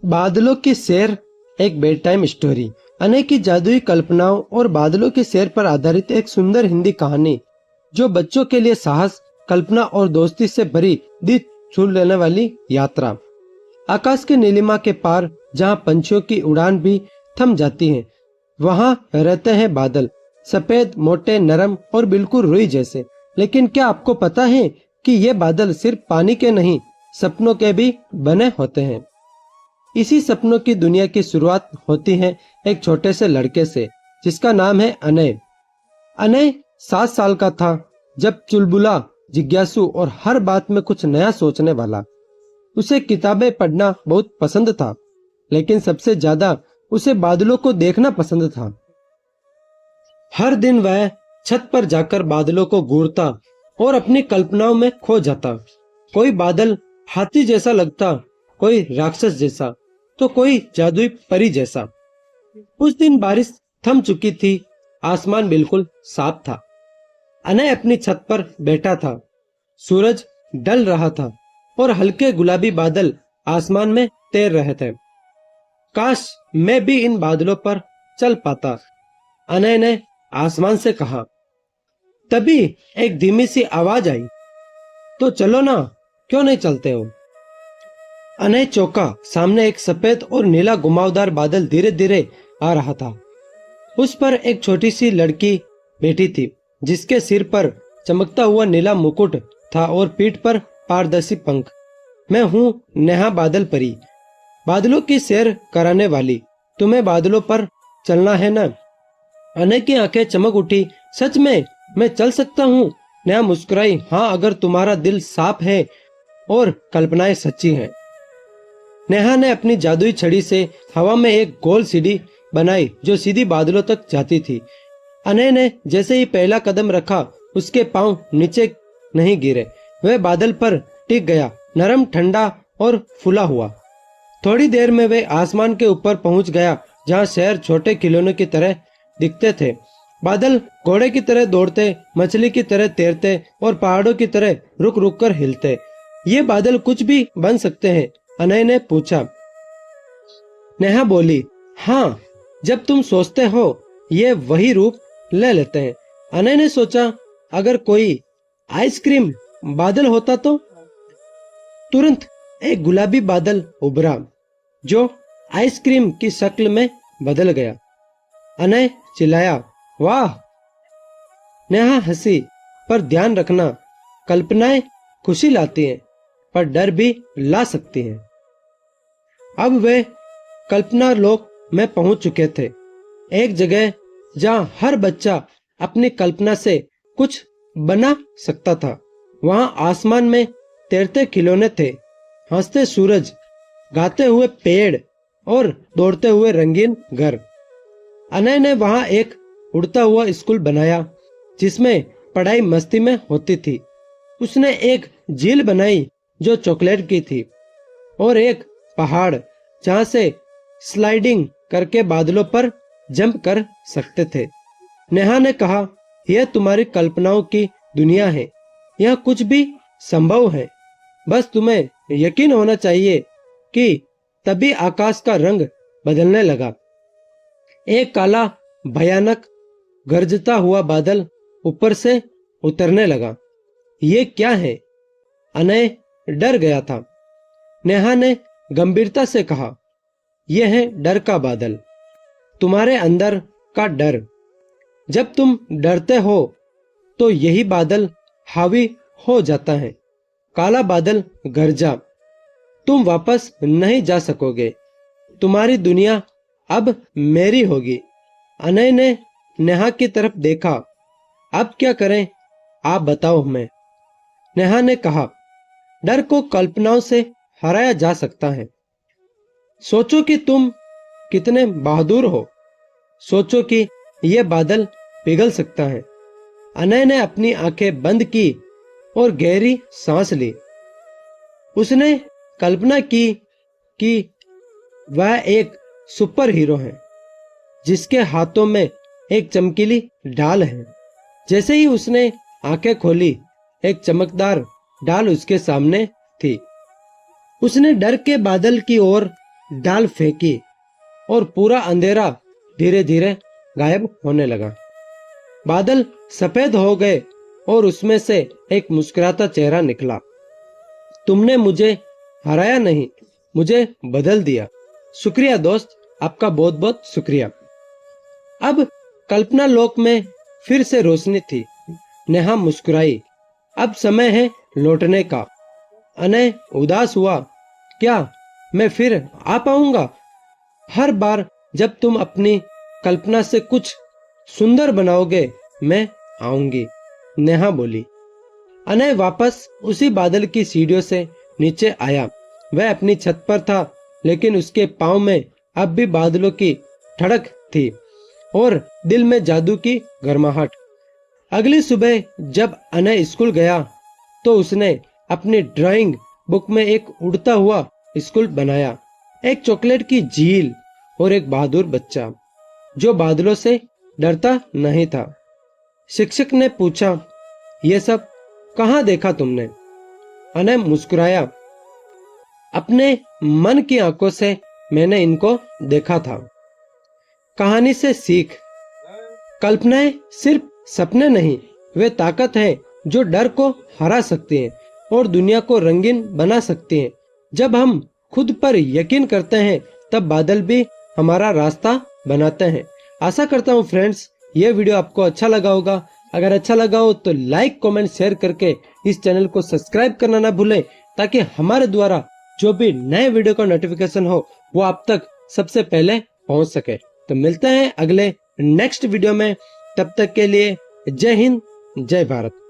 बादलों की सैर एक बेड टाइम स्टोरी। अनेक की जादुई कल्पनाओं और बादलों की सैर पर आधारित एक सुंदर हिंदी कहानी जो बच्चों के लिए साहस, कल्पना और दोस्ती से भरी दिल छू लेने वाली यात्रा। आकाश की नीलिमा के पार जहां पंछियों की उड़ान भी थम जाती है, वहां रहते हैं बादल, सफेद, मोटे, नरम और बिल्कुल रुई जैसे। लेकिन क्या आपको पता है कि ये बादल सिर्फ पानी के नहीं, सपनों के भी बने होते हैं। इसी सपनों की दुनिया की शुरुआत होती है एक छोटे से लड़के से जिसका नाम है अनय। अनय 7 साल का था जब चुलबुला, जिज्ञासु और हर बात में कुछ नया सोचने वाला। उसे किताबें पढ़ना बहुत पसंद था, लेकिन सबसे ज्यादा उसे बादलों को देखना पसंद था। हर दिन वह छत पर जाकर बादलों को घूरता और अपनी कल्पनाओं में खो जाता। कोई बादल हाथी जैसा लगता, कोई राक्षस जैसा, तो कोई जादुई परी जैसा। उस दिन बारिश थम चुकी थी, आसमान बिल्कुल साफ था। अनय अपनी छत पर बैठा था। सूरज ढल रहा था और हल्के गुलाबी बादल आसमान में तैर रहे थे। काश मैं भी इन बादलों पर चल पाता, अनय ने आसमान से कहा। तभी एक धीमी सी आवाज आई, तो चलो ना, क्यों नहीं चलते हो। अनय चौंका। सामने एक सफेद और नीला घुमावदार बादल धीरे धीरे आ रहा था। उस पर एक छोटी सी लड़की बैठी थी जिसके सिर पर चमकता हुआ नीला मुकुट था और पीठ पर पारदर्शी पंख। मैं हूँ नेहा, बादल परी, बादलों की सैर कराने वाली। तुम्हें बादलों पर चलना है ना। अनय की आंखें चमक उठी। सच में मैं चल सकता हूँ। नेहा मुस्कुराई। हाँ, अगर तुम्हारा दिल साफ है और कल्पनाएं सच्ची हैं। नेहा ने अपनी जादुई छड़ी से हवा में एक गोल सीढ़ी बनाई जो सीधी बादलों तक जाती थी। अनय ने जैसे ही पहला कदम रखा, उसके पांव नीचे नहीं गिरे। वह बादल पर टिक गया, नरम, ठंडा और फूला हुआ। थोड़ी देर में वह आसमान के ऊपर पहुंच गया जहां शहर छोटे खिलौनों की तरह दिखते थे। बादल घोड़े की तरह दौड़ते, मछली की तरह तैरते और पहाड़ों की तरह रुक रुक कर हिलते। ये बादल कुछ भी बन सकते हैं? अनय ने पूछा। नेहा बोली, हाँ, जब तुम सोचते हो ये वही रूप ले लेते हैं। अनय ने सोचा, अगर कोई आइसक्रीम बादल होता तो। तुरंत एक गुलाबी बादल उभरा जो आइसक्रीम की शक्ल में बदल गया। अनय चिल्लाया, वाह। नेहा हंसी, पर ध्यान रखना, कल्पनाएं खुशी लाती हैं पर डर भी ला सकती हैं। अब वे कल्पना लोक में पहुंच चुके थे, एक जगह जहां हर बच्चा अपनी कल्पना से कुछ बना सकता था। वहां आसमान में तैरते खिलौने थे, हंसते सूरज, गाते हुए पेड़ और दौड़ते हुए रंगीन घर। अनय ने वहां एक उड़ता हुआ स्कूल बनाया जिसमें पढ़ाई मस्ती में होती थी। उसने एक झील बनाई जो चॉकलेट की थी और एक पहाड़ जहां से स्लाइडिंग करके बादलों पर जंप कर सकते थे। नेहा ने कहा, यह तुम्हारी कल्पनाओं की दुनिया है, यह कुछ भी संभव है, बस तुम्हें यकीन होना चाहिए। कि तभी आकाश का रंग बदलने लगा। एक काला, भयानक, गरजता हुआ बादल ऊपर से उतरने लगा। ये क्या है? अनय डर गया था। नेहा ने गंभीरता से कहा, यह है डर का बादल, तुम्हारे अंदर का डर। जब तुम डरते हो तो यही बादल हावी हो जाता है। काला बादल गरजा, तुम वापस नहीं जा सकोगे, तुम्हारी दुनिया अब मेरी होगी। अनय ने नेहा की तरफ देखा। अब क्या करें, आप बताओ हमें। नेहा ने कहा, डर को कल्पनाओं से हराया जा सकता है। सोचो कि तुम कितने बहादुर हो, सोचो कि यह बादल पिघल सकता है। अनय ने अपनी आंखें बंद की और गहरी सांस ली। उसने कल्पना की कि वह एक सुपर हीरो है जिसके हाथों में एक चमकीली ढाल है। जैसे ही उसने आंखें खोली, एक चमकदार ढाल उसके सामने थी। उसने डर के बादल की ओर डाल फेंकी और पूरा अंधेरा धीरे धीरे गायब होने लगा। बादल सफेद हो गए और उसमें से एक मुस्कुराता चेहरा निकला। तुमने मुझे हराया नहीं, मुझे बदल दिया। शुक्रिया दोस्त, आपका बहुत बहुत शुक्रिया। अब कल्पना लोक में फिर से रोशनी थी। नेहा मुस्कुराई। अब समय है लौटने का। अनय उदास हुआ। क्या मैं फिर आ पाऊंगा? हर बार जब तुम अपनी कल्पना से कुछ सुंदर बनाओगे मैं आऊंगी, नेहा बोली। अनय वापस उसी बादल की सीढ़ियों से नीचे आया। वह अपनी छत पर था, लेकिन उसके पांव में अब भी बादलों की ठड़क थी और दिल में जादू की गर्माहट। अगली सुबह जब अनय स्कूल गया तो उसने अपनी ड्राइंग बुक में एक उड़ता हुआ स्कूल बनाया, एक चॉकलेट की झील और एक बहादुर बच्चा जो बादलों से डरता नहीं था। शिक्षक ने पूछा, ये सब कहाँ देखा तुमने? अनय मुस्कुराया। अपने मन की आंखों से मैंने इनको देखा था। कहानी से सीख। कल्पनाएं सिर्फ सपने नहीं, वे ताकत है जो डर को हरा सकती हैं और दुनिया को रंगीन बना सकती हैं। जब हम खुद पर यकीन करते हैं तब बादल भी हमारा रास्ता बनाते हैं। आशा करता हूँ फ्रेंड्स ये वीडियो आपको अच्छा लगा होगा। अगर अच्छा लगा हो तो लाइक कमेंट शेयर करके इस चैनल को सब्सक्राइब करना ना भूलें, ताकि हमारे द्वारा जो भी नए वीडियो का नोटिफिकेशन हो वो आप तक सबसे पहले पहुंच सके। तो मिलते हैं अगले नेक्स्ट वीडियो में। तब तक के लिए जय हिंद, जय भारत।